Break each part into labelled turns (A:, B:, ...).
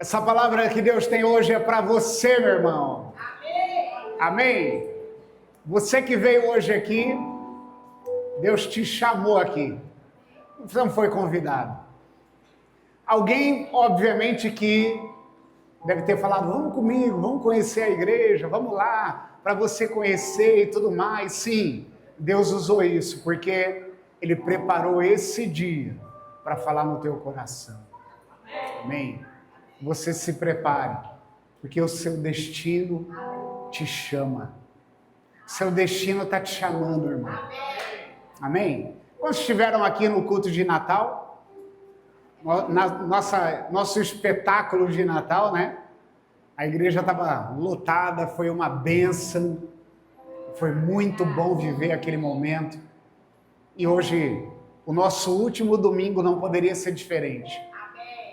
A: Essa palavra que Deus tem hoje é para você, meu irmão.
B: Amém.
A: Amém? Você que veio hoje aqui, Deus te chamou aqui. Você não foi convidado. Alguém, obviamente, que deve ter falado, vamos comigo, vamos conhecer a igreja, vamos lá, para você conhecer e tudo mais. Sim, Deus usou isso, porque Ele preparou esse dia para falar no teu coração. Amém? Você se prepare, porque o seu destino te chama. Seu destino está te chamando, irmão. Amém? Quando estiveram aqui no culto de Natal, nosso espetáculo de Natal, né? A igreja estava lotada, foi uma bênção, foi muito bom viver aquele momento. E hoje, o nosso último domingo não poderia ser diferente.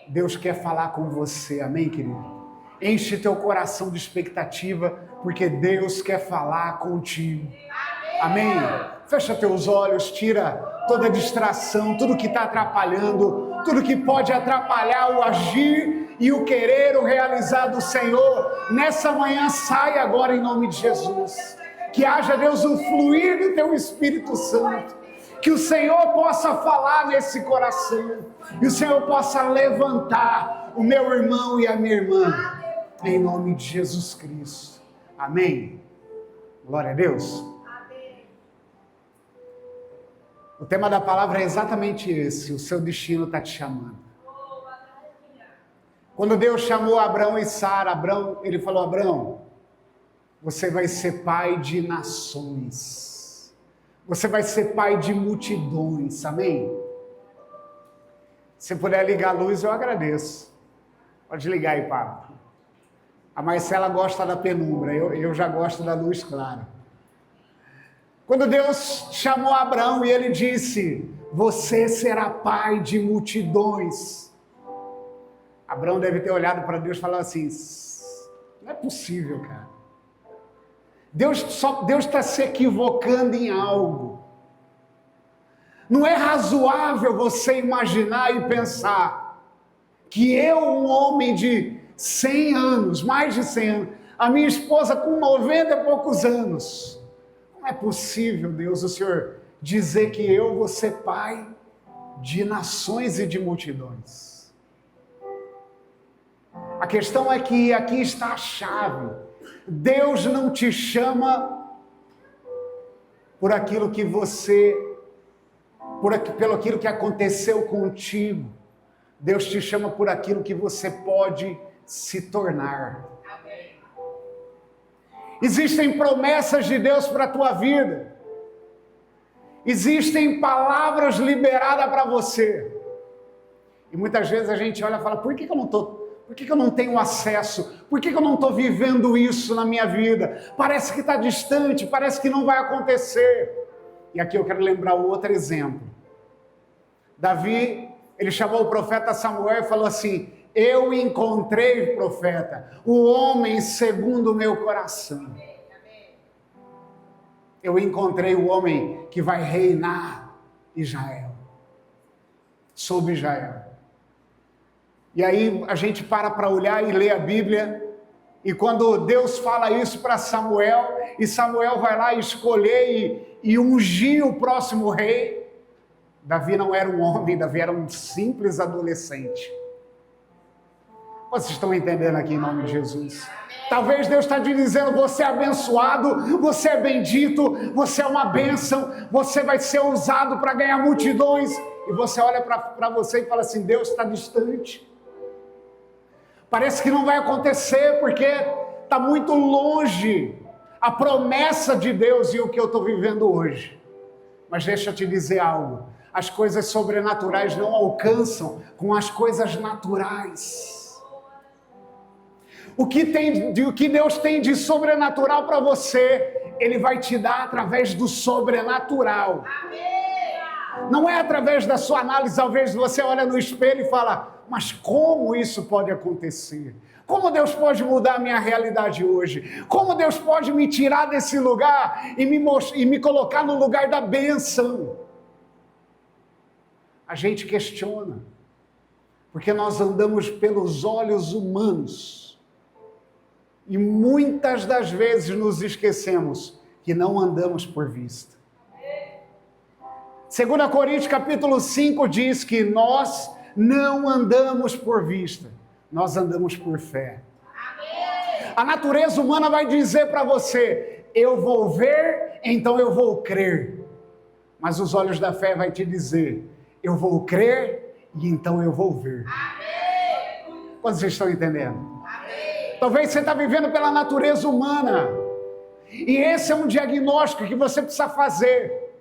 A: Deus quer falar com você, amém, querido? Enche teu coração de expectativa, porque Deus quer falar contigo. Amém? Fecha teus olhos, tira toda distração, tudo que está atrapalhando, tudo que pode atrapalhar o agir e o querer, o realizar do Senhor. Nessa manhã, sai agora em nome de Jesus. Que haja, Deus, o fluir do teu Espírito Santo. Que o Senhor possa falar nesse coração. E o Senhor possa levantar o meu irmão e a minha irmã. Em nome de Jesus Cristo. Amém. Glória a Deus. O tema da palavra é exatamente esse. O seu destino está te chamando. Quando Deus chamou Abrão e Sara, ele falou, Abrão, você vai ser pai de nações. Você vai ser pai de multidões, amém? Se puder ligar a luz, eu agradeço. Pode ligar aí, Pablo. A Marcela gosta da penumbra, eu já gosto da luz clara. Quando Deus chamou Abraão e ele disse, você será pai de multidões. Abraão deve ter olhado para Deus e falado assim, não é possível, cara. Deus está se equivocando em algo. Não é razoável você imaginar e pensar que eu, um homem de 100 anos, mais de 100 anos, a minha esposa com 90 e poucos anos, não é possível, Deus, o Senhor dizer que eu vou ser pai de nações e de multidões. A questão é que aqui está a chave. Deus não te chama por aquilo que pelo aquilo que aconteceu contigo. Deus te chama por aquilo que você pode se tornar. Existem promessas de Deus para a tua vida. Existem palavras liberadas para você. E muitas vezes a gente olha e fala, por que eu não tenho acesso? Por que eu não estou vivendo isso na minha vida? Parece que está distante, parece que não vai acontecer. E aqui eu quero lembrar outro exemplo. Davi, ele chamou o profeta Samuel e falou assim, eu encontrei, profeta, o homem segundo o meu coração. Eu encontrei o homem que vai reinar Israel, sobre Israel. E aí a gente para olhar e ler a Bíblia, e quando Deus fala isso para Samuel, e Samuel vai lá escolher e ungir o próximo rei, Davi não era um homem, Davi era um simples adolescente. Vocês estão entendendo aqui em nome de Jesus? Talvez Deus está te dizendo, você é abençoado, você é bendito, você é uma bênção, você vai ser usado para ganhar multidões, e você olha para você e fala assim, Deus está distante. Parece que não vai acontecer porque está muito longe a promessa de Deus e o que eu estou vivendo hoje. Mas deixa eu te dizer algo. As coisas sobrenaturais não alcançam com as coisas naturais. O que Deus tem de sobrenatural para você, Ele vai te dar através do sobrenatural. Não é através da sua análise, talvez você olha no espelho e fala, mas como isso pode acontecer? Como Deus pode mudar a minha realidade hoje? Como Deus pode me tirar desse lugar e me colocar no lugar da bênção? A gente questiona, Porque nós andamos pelos olhos humanos. E muitas das vezes nos esquecemos que não andamos por vista. 2 Coríntios capítulo 5 diz que nós não andamos por vista, nós andamos por fé. A natureza humana vai dizer para você, eu vou ver, então eu vou crer. Mas os olhos da fé vai te dizer, eu vou crer e então eu vou ver. Quantos vocês estão entendendo? Talvez você está vivendo pela natureza humana. E esse é um diagnóstico que você precisa fazer.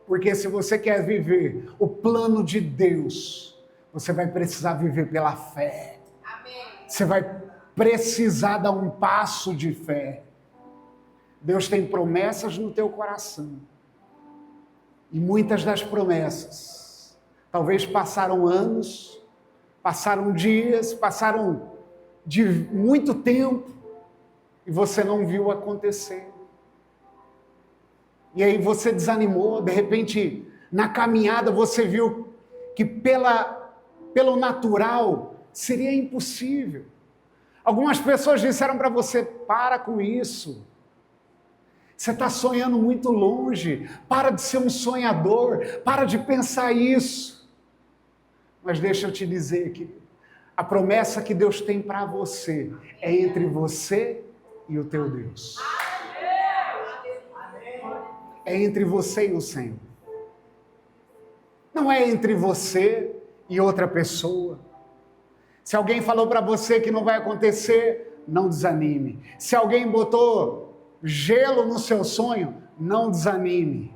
A: Porque se você quer viver o plano de Deus, você vai precisar viver pela fé. Você vai precisar dar um passo de fé. Deus tem promessas no teu coração. E muitas das promessas, talvez passaram anos, passaram dias, passaram de muito tempo, e você não viu acontecer. E aí você desanimou, de repente, na caminhada você viu que pelo natural seria impossível. Algumas pessoas disseram para você, para com isso. Você está sonhando muito longe, para de ser um sonhador, para de pensar isso. Mas deixa eu te dizer que a promessa que Deus tem para você é entre você e o teu Deus. É entre você e o Senhor. Não é entre você e outra pessoa. Se alguém falou para você que não vai acontecer, não desanime. Se alguém botou gelo no seu sonho, não desanime.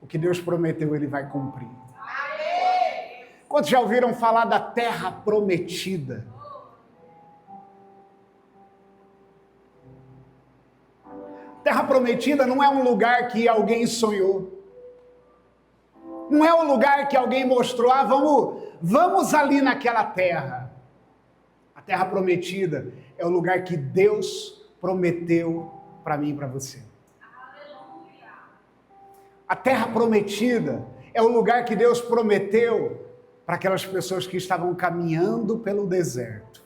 A: O que Deus prometeu, Ele vai cumprir. Quantos já ouviram falar da terra prometida? Terra prometida não é um lugar que alguém sonhou. Não é um lugar que alguém mostrou, vamos ali naquela terra. A terra prometida é o lugar que Deus prometeu para mim e para você. A terra prometida é o lugar que Deus prometeu para aquelas pessoas que estavam caminhando pelo deserto.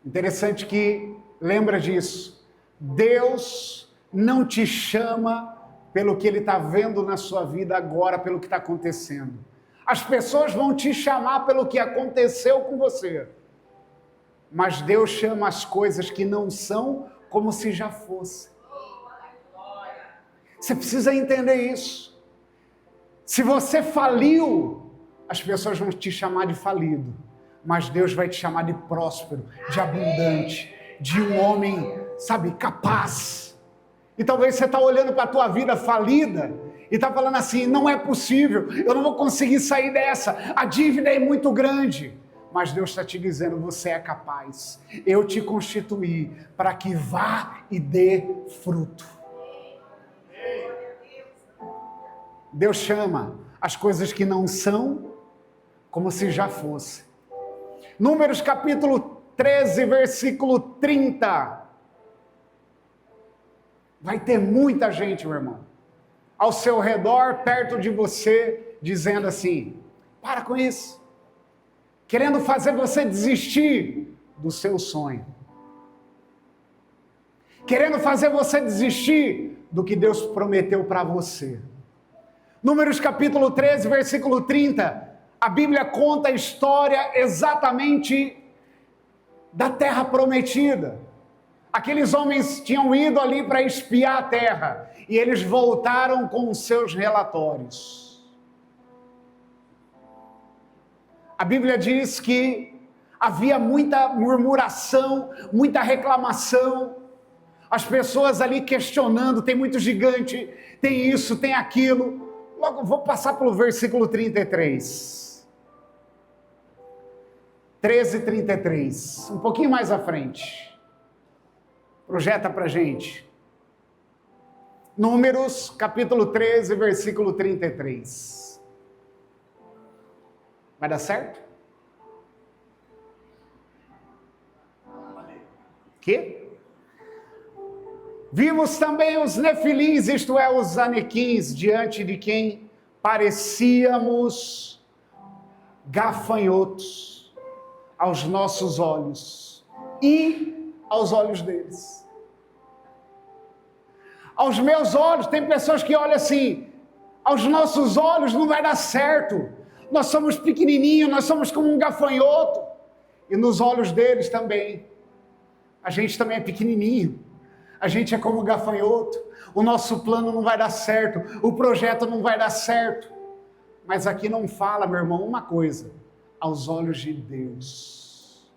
A: Interessante que, lembra disso, Deus não te chama pelo que Ele está vendo na sua vida agora, pelo que está acontecendo. As pessoas vão te chamar pelo que aconteceu com você. Mas Deus chama as coisas que não são como se já fossem. Você precisa entender isso. Se você faliu, as pessoas vão te chamar de falido. Mas Deus vai te chamar de próspero, de abundante, de um homem, sabe, capaz. E talvez você está olhando para a tua vida falida e está falando assim, não é possível, eu não vou conseguir sair dessa, a dívida é muito grande. Mas Deus está te dizendo, você é capaz. Eu te constituí para que vá e dê fruto. Deus chama as coisas que não são como se já fossem. Números capítulo 13, versículo 30. Vai ter muita gente, meu irmão, ao seu redor, perto de você, dizendo assim, para com isso. Querendo fazer você desistir do seu sonho. Querendo fazer você desistir do que Deus prometeu para você. Números capítulo 13, versículo 30, a Bíblia conta a história exatamente da terra prometida. Aqueles homens tinham ido ali para espiar a terra e eles voltaram com os seus relatórios. A Bíblia diz que havia muita murmuração, muita reclamação, as pessoas ali questionando, tem muito gigante, tem isso, tem aquilo. Logo, vou passar pelo versículo 33. 13:33, um pouquinho mais à frente. Projeta para a gente. Números, capítulo 13, versículo 33. Vai dar certo? Que? Vimos também os nefilins, isto é, os anequins, diante de quem parecíamos gafanhotos aos nossos olhos e aos olhos deles. Aos meus olhos, tem pessoas que olham assim, aos nossos olhos não vai dar certo, nós somos pequenininhos, nós somos como um gafanhoto, e nos olhos deles também, a gente também é pequenininho, a gente é como um gafanhoto, o nosso plano não vai dar certo, o projeto não vai dar certo, mas aqui não fala, meu irmão, uma coisa, aos olhos de Deus,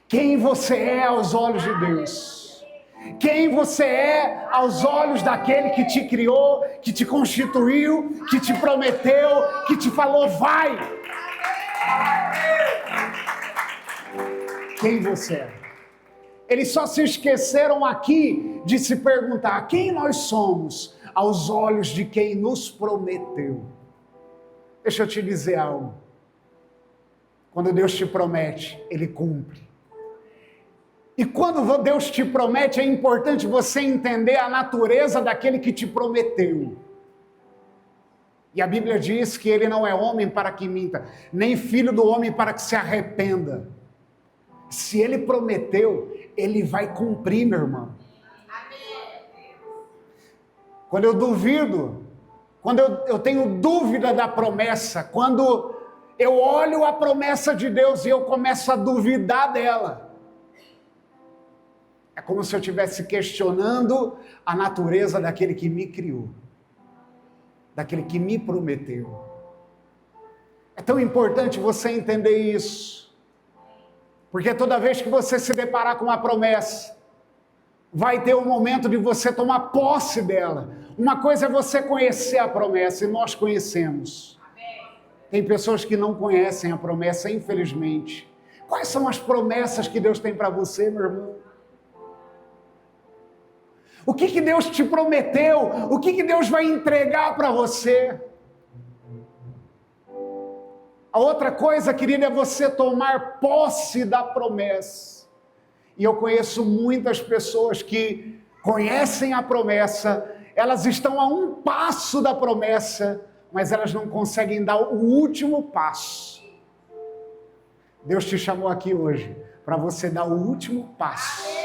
A: quem você é aos olhos de Deus, quem você é aos olhos daquele que te criou, que te constituiu, que te prometeu, que te falou, vai. Quem você é? Eles só se esqueceram aqui de se perguntar, quem nós somos aos olhos de quem nos prometeu? Deixa eu te dizer algo. Quando Deus te promete, Ele cumpre. E quando Deus te promete, é importante você entender a natureza daquele que te prometeu. E a Bíblia diz que Ele não é homem para que minta, nem filho do homem para que se arrependa. Se Ele prometeu, Ele vai cumprir, meu irmão. Quando eu duvido, quando eu tenho dúvida da promessa, quando eu olho a promessa de Deus e eu começo a duvidar dela, é como se eu estivesse questionando a natureza daquele que me criou, daquele que me prometeu. É tão importante você entender isso, porque toda vez que você se deparar com uma promessa, vai ter um momento de você tomar posse dela. Uma coisa é você conhecer a promessa, e nós conhecemos. Tem pessoas que não conhecem a promessa, infelizmente. Quais são as promessas que Deus tem para você, meu irmão? O que Deus te prometeu? O que Deus vai entregar para você? A outra coisa, querida, é você tomar posse da promessa. E eu conheço muitas pessoas que conhecem a promessa, elas estão a um passo da promessa, mas elas não conseguem dar o último passo. Deus te chamou aqui hoje para você dar o último passo.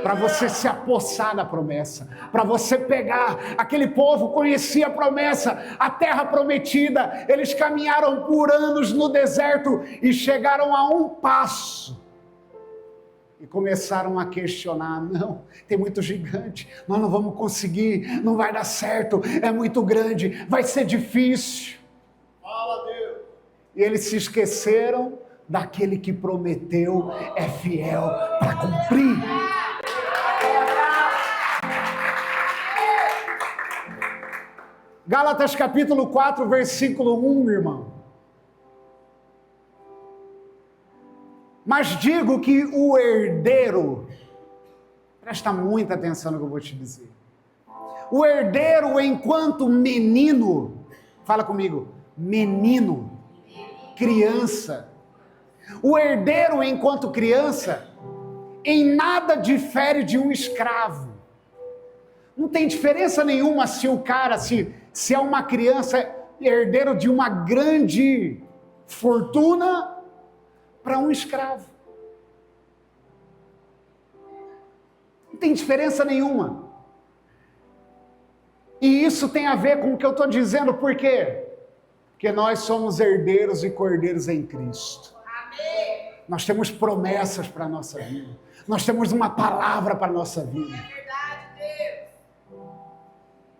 A: Para você se apossar da promessa, para você pegar, aquele povo conhecia a promessa, a terra prometida, eles caminharam por anos no deserto e chegaram a um passo, e começaram a questionar, não, tem muito gigante, nós não vamos conseguir, não vai dar certo, é muito grande, vai ser difícil. Fala, Deus. E eles se esqueceram daquele que prometeu, é fiel para cumprir. Gálatas capítulo 4, versículo 1, irmão. Mas digo que o herdeiro, presta muita atenção no que eu vou te dizer. O herdeiro, enquanto menino, fala comigo, menino, criança. O herdeiro, enquanto criança, em nada difere de um escravo. Não tem diferença nenhuma se o cara, se é uma criança herdeiro de uma grande fortuna para um escravo. Não tem diferença nenhuma. E isso tem a ver com o que eu estou dizendo, por quê? Porque nós somos herdeiros e cordeiros em Cristo. Amém. Nós temos promessas para a nossa vida. Nós temos uma palavra para a nossa vida. É verdade, Deus.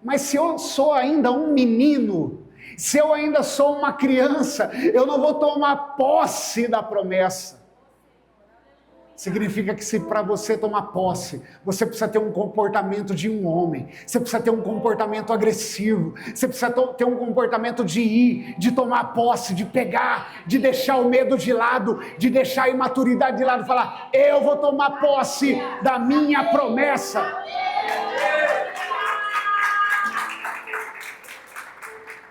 A: Mas se eu sou ainda um menino, se eu ainda sou uma criança, eu não vou tomar posse da promessa. Significa que se para você tomar posse, você precisa ter um comportamento de um homem, você precisa ter um comportamento agressivo, você precisa ter um comportamento de ir, de tomar posse, de pegar, de deixar o medo de lado, de deixar a imaturidade de lado e falar, eu vou tomar posse da minha promessa.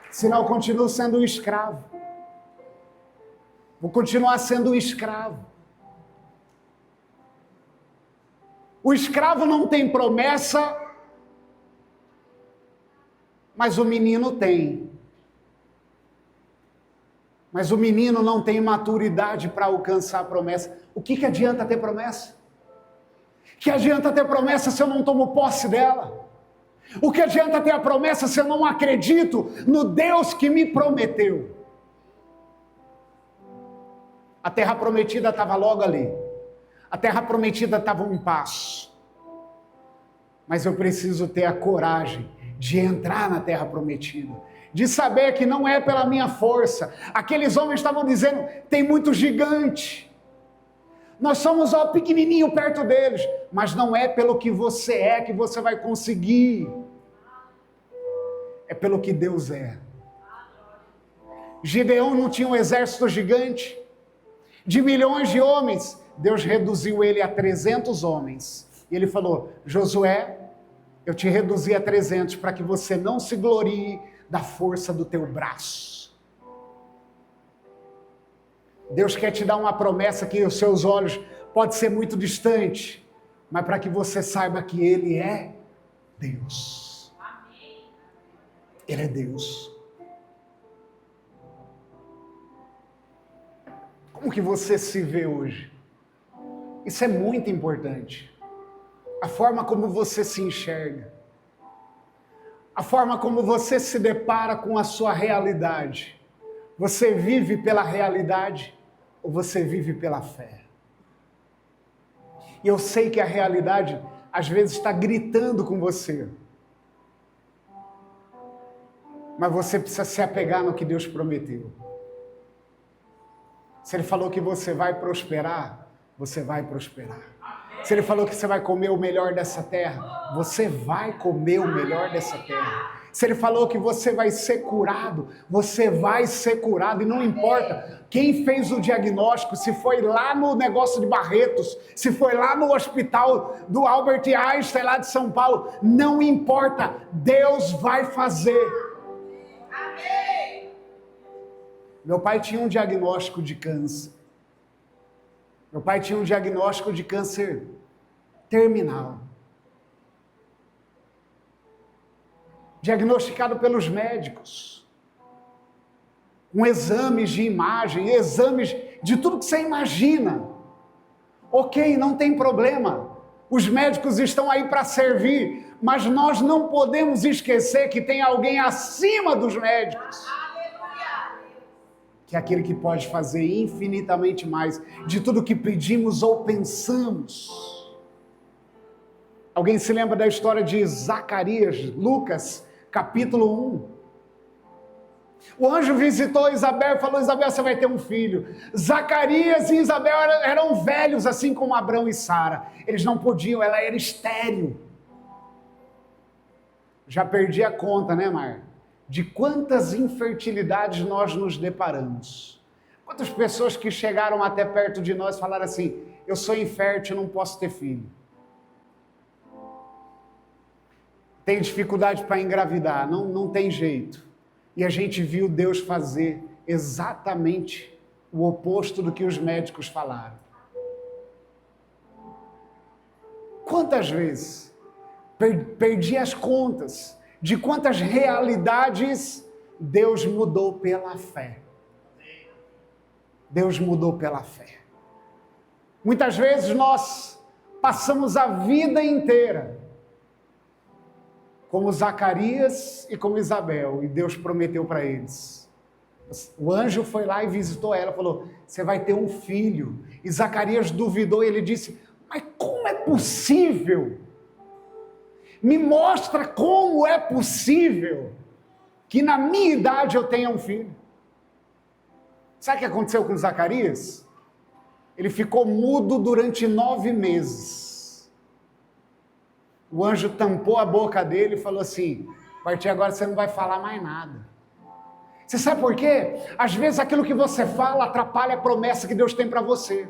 A: Senão eu continuo sendo um escravo. Vou continuar sendo um escravo. O escravo não tem promessa, mas o menino tem. mas o menino não tem maturidade para alcançar a promessa. O que adianta ter promessa? Que adianta ter promessa se eu não tomo posse dela? O que adianta ter a promessa se eu não acredito no Deus que me prometeu? A terra prometida estava logo ali. A terra prometida estava um passo. Mas eu preciso ter a coragem de entrar na terra prometida. De saber que não é pela minha força. Aqueles homens estavam dizendo, tem muito gigante. Nós somos ó pequenininho perto deles. Mas não é pelo que você é que você vai conseguir. É pelo que Deus é. Gideão não tinha um exército gigante. De milhões de homens. Deus reduziu ele a 300 homens. E ele falou, Josué, eu te reduzi a 300 para que você não se glorie da força do teu braço. Deus quer te dar uma promessa que os seus olhos pode ser muito distante, mas para que você saiba que Ele é Deus. Ele é Deus. Como que você se vê hoje? Isso é muito importante. A forma como você se enxerga. A forma como você se depara com a sua realidade. Você vive pela realidade ou você vive pela fé? E eu sei que a realidade às vezes está gritando com você. Mas você precisa se apegar no que Deus prometeu. Se Ele falou que você vai prosperar, você vai prosperar. Se Ele falou que você vai comer o melhor dessa terra, você vai comer o melhor dessa terra. Se Ele falou que você vai ser curado, você vai ser curado. E não importa quem fez o diagnóstico, se foi lá no negócio de Barretos, se foi lá no hospital do Albert Einstein, lá de São Paulo, não importa, Deus vai fazer. Amém. Meu pai tinha um diagnóstico de câncer. Meu pai tinha um diagnóstico de câncer terminal. Diagnosticado pelos médicos. Com exames de imagem, exames de tudo que você imagina. Ok, não tem problema. Os médicos estão aí para servir, mas nós não podemos esquecer que tem alguém acima dos médicos. Que é aquele que pode fazer infinitamente mais de tudo que pedimos ou pensamos. Alguém se lembra da história de Zacarias, Lucas, capítulo 1? O anjo visitou Isabel e falou, Isabel, você vai ter um filho. Zacarias e Isabel eram velhos, assim como Abrão e Sara. Eles não podiam, ela era estéril. Já perdi a conta, né, Mar? De quantas infertilidades nós nos deparamos. Quantas pessoas que chegaram até perto de nós falaram assim, eu sou infértil, não posso ter filho. Tem dificuldade para engravidar, não tem jeito. E a gente viu Deus fazer exatamente o oposto do que os médicos falaram. Quantas vezes perdi as contas de quantas realidades Deus mudou pela fé. Deus mudou pela fé. Muitas vezes nós passamos a vida inteira como Zacarias e como Isabel, e Deus prometeu para eles. O anjo foi lá e visitou ela, falou, você vai ter um filho. E Zacarias duvidou e ele disse, mas como é possível? Me mostra como é possível que na minha idade eu tenha um filho. Sabe o que aconteceu com Zacarias? Ele ficou mudo durante 9 meses. O anjo tampou a boca dele e falou assim, a partir de agora você não vai falar mais nada. Você sabe por quê? Às vezes aquilo que você fala atrapalha a promessa que Deus tem para você.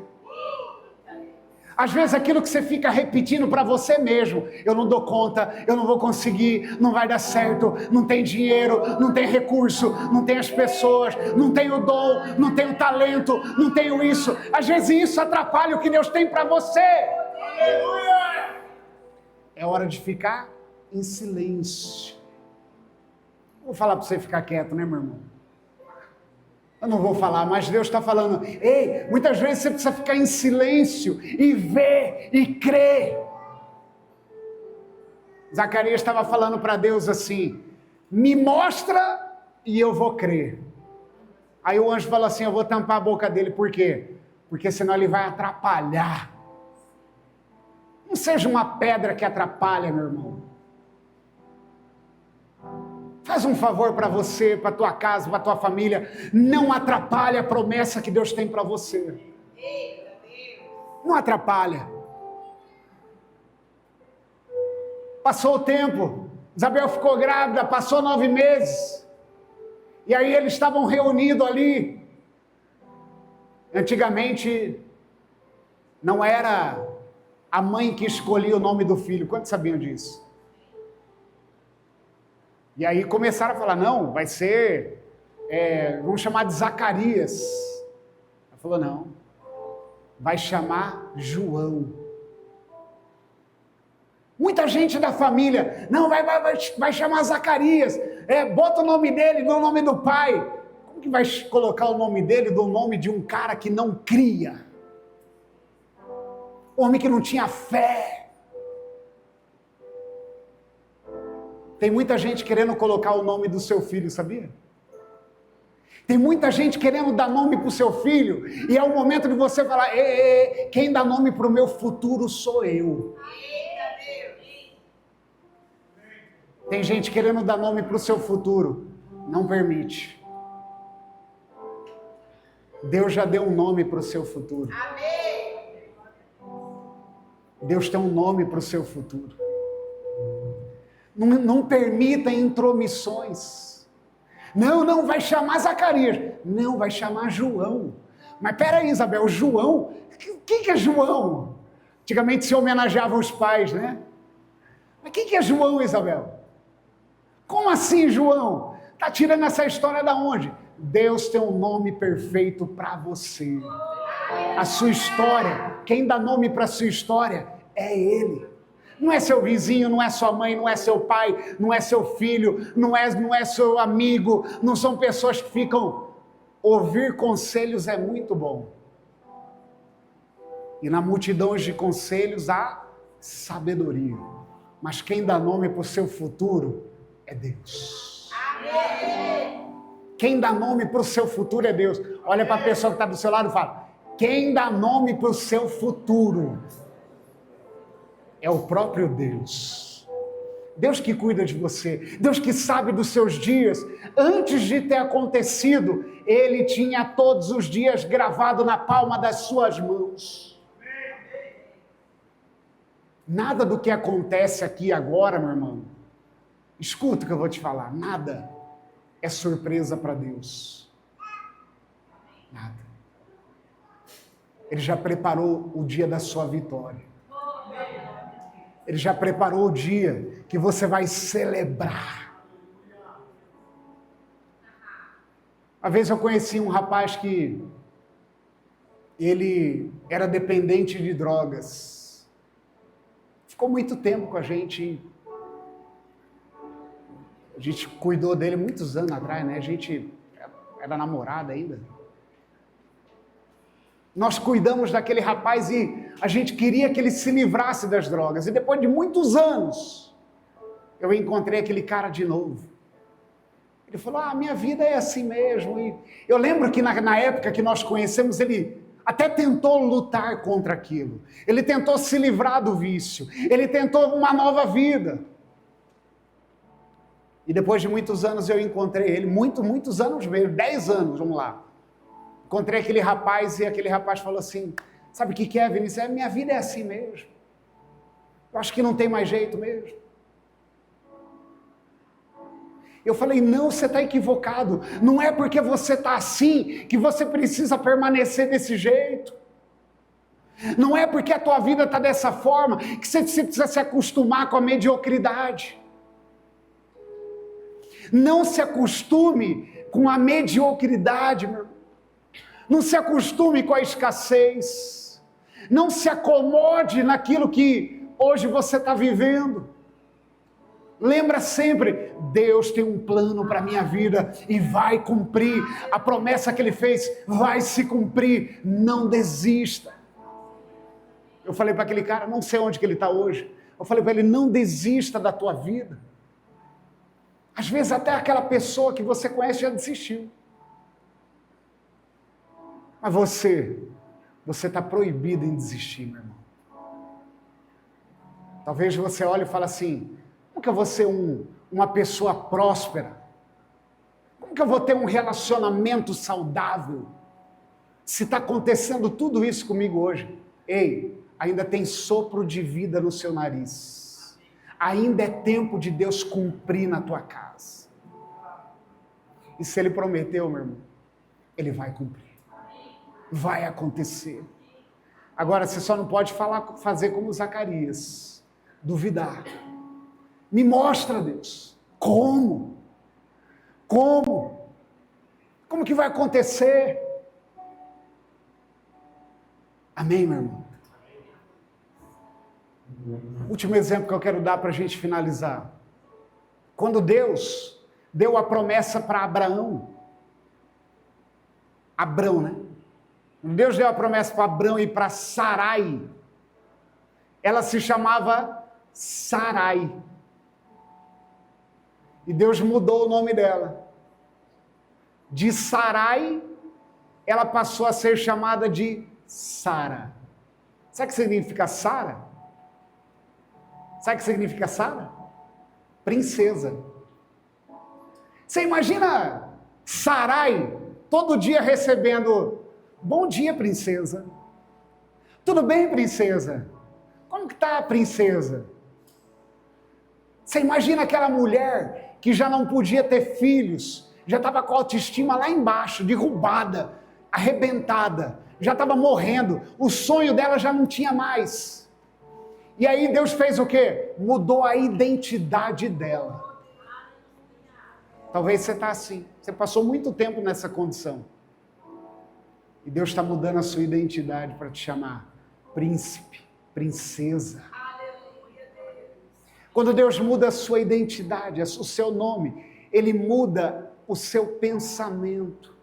A: Às vezes aquilo que você fica repetindo para você mesmo, eu não dou conta, eu não vou conseguir, não vai dar certo, não tem dinheiro, não tem recurso, não tem as pessoas, não tem o dom, não tem o talento, não tenho isso. Às vezes isso atrapalha o que Deus tem para você. Aleluia! É hora de ficar em silêncio. Vou falar para você ficar quieto, né, meu irmão? Eu não vou falar, mas Deus está falando, ei, muitas vezes você precisa ficar em silêncio e ver e crer. Zacarias estava falando para Deus assim, me mostra e eu vou crer. Aí o anjo falou assim, eu vou tampar a boca dele, por quê? Porque senão ele vai atrapalhar. Não seja uma pedra que atrapalha, meu irmão. Faz um favor para você, para tua casa, para tua família. Não atrapalhe a promessa que Deus tem para você. Não atrapalha. Passou o tempo. Isabel ficou grávida, passou 9 meses. E aí eles estavam reunidos ali. Antigamente, não era a mãe que escolhia o nome do filho. Quantos sabiam disso? E aí começaram a falar, não, vai ser, vamos chamar de Zacarias. Ela falou, não, vai chamar João. Muita gente da família, não, vai chamar Zacarias, bota o nome dele no nome do pai. Como que vai colocar o nome dele no nome de um cara que não cria? Homem que não tinha fé. Tem muita gente querendo colocar o nome do seu filho, sabia? Tem muita gente querendo dar nome para o seu filho, e é o momento de você falar, quem dá nome para o meu futuro sou eu. Tem gente querendo dar nome para o seu futuro, não permite. Deus já deu um nome para o seu futuro. Deus tem um nome para o seu futuro. Não permita intromissões. Não, vai chamar Zacarias. Não, vai chamar João. Mas peraí, Isabel, João? Quem que é João? Antigamente se homenageavam os pais, né? Mas quem que é João, Isabel? Como assim, João? Está tirando essa história da onde? Deus tem um nome perfeito para você. A sua história, quem dá nome para a sua história é Ele. Não é seu vizinho, não é sua mãe, não é seu pai, não é seu filho, não é seu amigo, não são pessoas que ficam... Ouvir conselhos é muito bom. E na multidão de conselhos há sabedoria. Mas quem dá nome para o seu futuro é Deus. Amém. Quem dá nome para o seu futuro é Deus. Olha para a pessoa que está do seu lado e fala, quem dá nome para o seu futuro é o próprio Deus. Deus que cuida de você, Deus que sabe dos seus dias. Antes de ter acontecido, Ele tinha todos os dias gravado na palma das suas mãos. Nada do que acontece aqui agora, meu irmão, escuta o que eu vou te falar, nada é surpresa para Deus. Nada. Ele já preparou o dia da sua vitória. Ele já preparou o dia que você vai celebrar. Uma vez eu conheci um rapaz que ele era dependente de drogas. Ficou muito tempo com a gente. A gente cuidou dele muitos anos atrás, né? A gente era namorada ainda. Nós cuidamos daquele rapaz e a gente queria que ele se livrasse das drogas. E depois de muitos anos, eu encontrei aquele cara de novo. Ele falou, minha vida é assim mesmo. E eu lembro que na época que nós conhecemos, ele até tentou lutar contra aquilo. Ele tentou se livrar do vício. Ele tentou uma nova vida. E depois de muitos anos eu encontrei ele, muitos anos mesmo, 10 anos, vamos lá. Encontrei aquele rapaz e aquele rapaz falou assim, sabe o que é, Vinícius? Minha vida é assim mesmo. Eu acho que não tem mais jeito mesmo. Eu falei, não, você está equivocado. Não é porque você está assim que você precisa permanecer desse jeito. Não é porque a tua vida está dessa forma que você precisa se acostumar com a mediocridade. Não se acostume com a mediocridade, meu irmão. Não se acostume com a escassez. Não se acomode naquilo que hoje você está vivendo. Lembra sempre, Deus tem um plano para a minha vida e vai cumprir. A promessa que Ele fez vai se cumprir. Não desista. Eu falei para aquele cara, não sei onde que ele está hoje. Eu falei para ele, não desista da tua vida. Às vezes até aquela pessoa que você conhece já desistiu. Mas você está proibido em desistir, meu irmão. Talvez você olhe e fale assim, como que eu vou ser uma pessoa próspera? Como que eu vou ter um relacionamento saudável? Se está acontecendo tudo isso comigo hoje, ei, ainda tem sopro de vida no seu nariz. Ainda é tempo de Deus cumprir na tua casa. E se Ele prometeu, meu irmão, Ele vai cumprir. Vai acontecer. Agora, você só não pode fazer como Zacarias, duvidar. Me mostra, Deus, como? Como? Como que vai acontecer? Amém, meu irmão? Último exemplo que eu quero dar para a gente finalizar. Quando Deus deu a promessa para Abraão, né? Deus deu a promessa para Abraão e para Sarai. Ela se chamava Sarai. E Deus mudou o nome dela. De Sarai, ela passou a ser chamada de Sara. Sabe o que significa Sara? Sabe o que significa Sara? Princesa. Você imagina Sarai todo dia recebendo: bom dia, princesa. Tudo bem, princesa? Como que tá a princesa? Você imagina aquela mulher que já não podia ter filhos, já estava com a autoestima lá embaixo, derrubada, arrebentada, já estava morrendo, o sonho dela já não tinha mais. E aí Deus fez o quê? Mudou a identidade dela. Talvez você está assim, você passou muito tempo nessa condição. E Deus está mudando a sua identidade para te chamar príncipe, princesa. Quando Deus muda a sua identidade, o seu nome, Ele muda o seu pensamento.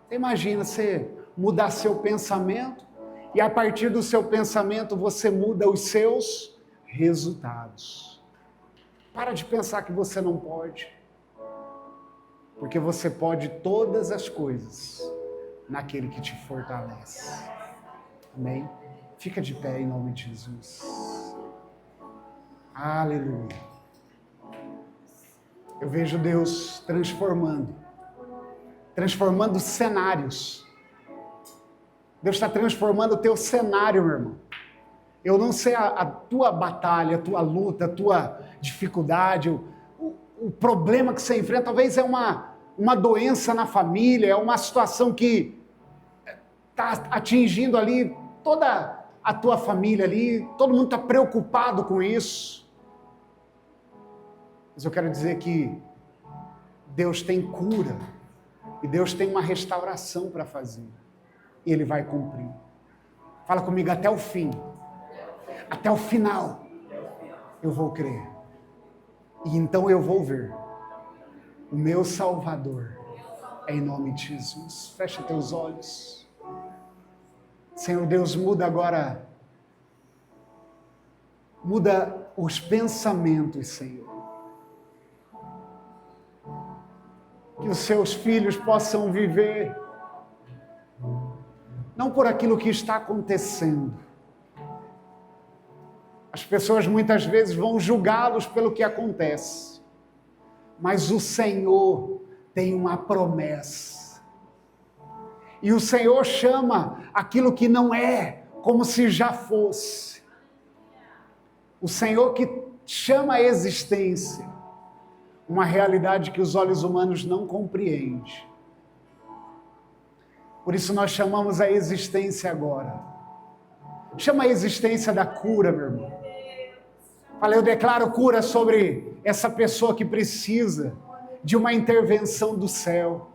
A: Imagina você mudar seu pensamento e a partir do seu pensamento você muda os seus resultados. Para de pensar que você não pode, porque você pode todas as coisas naquele que te fortalece. Amém? Fica de pé em nome de Jesus. Aleluia. Eu vejo Deus transformando cenários. Deus está transformando o teu cenário, meu irmão. Eu não sei a tua batalha, a tua luta, a tua dificuldade, o problema que você enfrenta. Talvez é uma doença na família, é uma situação que está atingindo ali toda a tua família ali, todo mundo está preocupado com isso. Mas eu quero dizer que Deus tem cura e Deus tem uma restauração para fazer. E Ele vai cumprir. Fala comigo, até o fim. Até o final. Eu vou crer. E então eu vou ver o meu Salvador. Em nome de Jesus. Fecha teus olhos. Senhor Deus, muda agora. Muda os pensamentos, Senhor. Que os seus filhos possam viver não por aquilo que está acontecendo. As pessoas muitas vezes vão julgá-los pelo que acontece, mas o Senhor tem uma promessa. E o Senhor chama aquilo que não é como se já fosse. O Senhor que chama a existência uma realidade que os olhos humanos não compreendem. Por isso nós chamamos a existência agora. Chama a existência da cura, meu irmão. Fala, eu declaro cura sobre essa pessoa que precisa de uma intervenção do céu.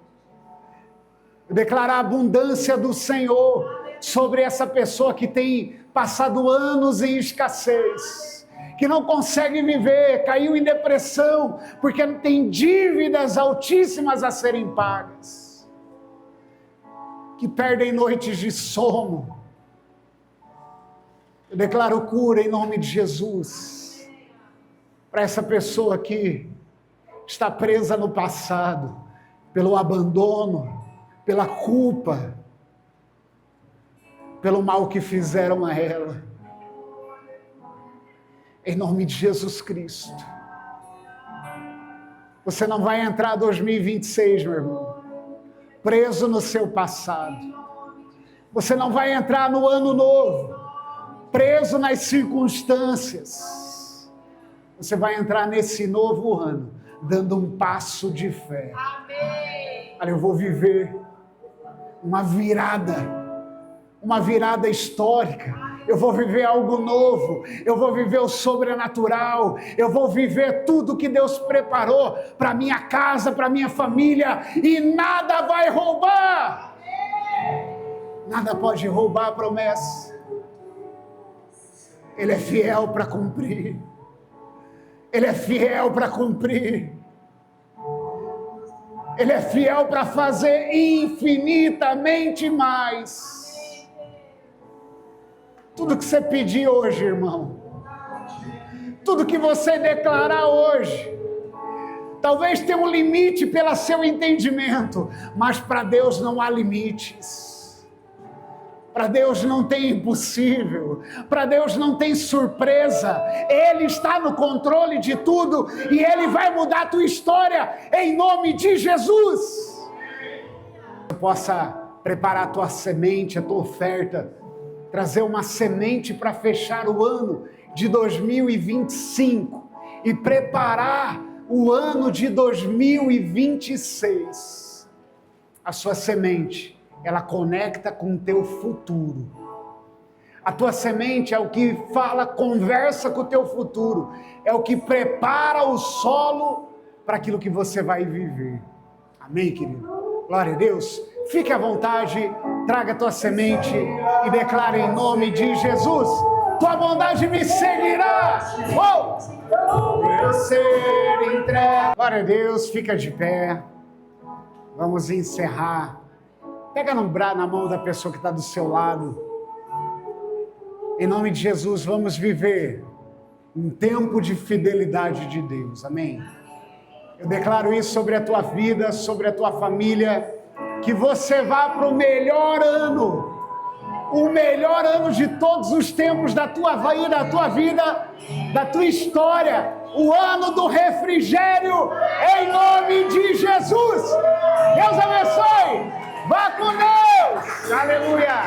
A: Eu declaro a abundância do Senhor sobre essa pessoa que tem passado anos em escassez. que não consegue viver, caiu em depressão, porque tem dívidas altíssimas a serem pagas, que perdem noites de sono. Eu declaro cura em nome de Jesus para essa pessoa que está presa no passado, pelo abandono, pela culpa, pelo mal que fizeram a ela. Em nome de Jesus Cristo. Você não vai entrar 2026, meu irmão, preso no seu passado. Você não vai entrar no ano novo, preso nas circunstâncias. Você vai entrar nesse novo ano, dando um passo de fé. Amém. Olha, eu vou viver uma virada histórica. Eu vou viver algo novo, eu vou viver o sobrenatural, eu vou viver tudo que Deus preparou para minha casa, para minha família, e nada vai roubar. Nada pode roubar a promessa. Ele é fiel para cumprir. Ele é fiel para cumprir. Ele é fiel para fazer infinitamente mais. Tudo que você pedir hoje, irmão, tudo que você declarar hoje, talvez tenha um limite pelo seu entendimento, mas para Deus não há limites. Para Deus não tem impossível, para Deus não tem surpresa. Ele está no controle de tudo e Ele vai mudar a tua história em nome de Jesus. Você possa preparar a tua semente, a tua oferta, trazer uma semente para fechar o ano de 2025 e preparar o ano de 2026. A sua semente, ela conecta com o teu futuro. A tua semente é o que fala, conversa com o teu futuro, é o que prepara o solo para aquilo que você vai viver. Amém, querido? Glória a Deus. Fique à vontade, traga a tua semente e declare em nome de Jesus: tua bondade me seguirá. Eu ser entregue. Glória a Deus, fica de pé. Vamos encerrar. Pega na mão da pessoa que está do seu lado. Em nome de Jesus, vamos viver um tempo de fidelidade de Deus. Amém? Eu declaro isso sobre a tua vida, sobre a tua família, que você vá para o melhor ano de todos os tempos da tua vida, da tua história, o ano do refrigério, em nome de Jesus. Deus abençoe, vá com Deus, aleluia.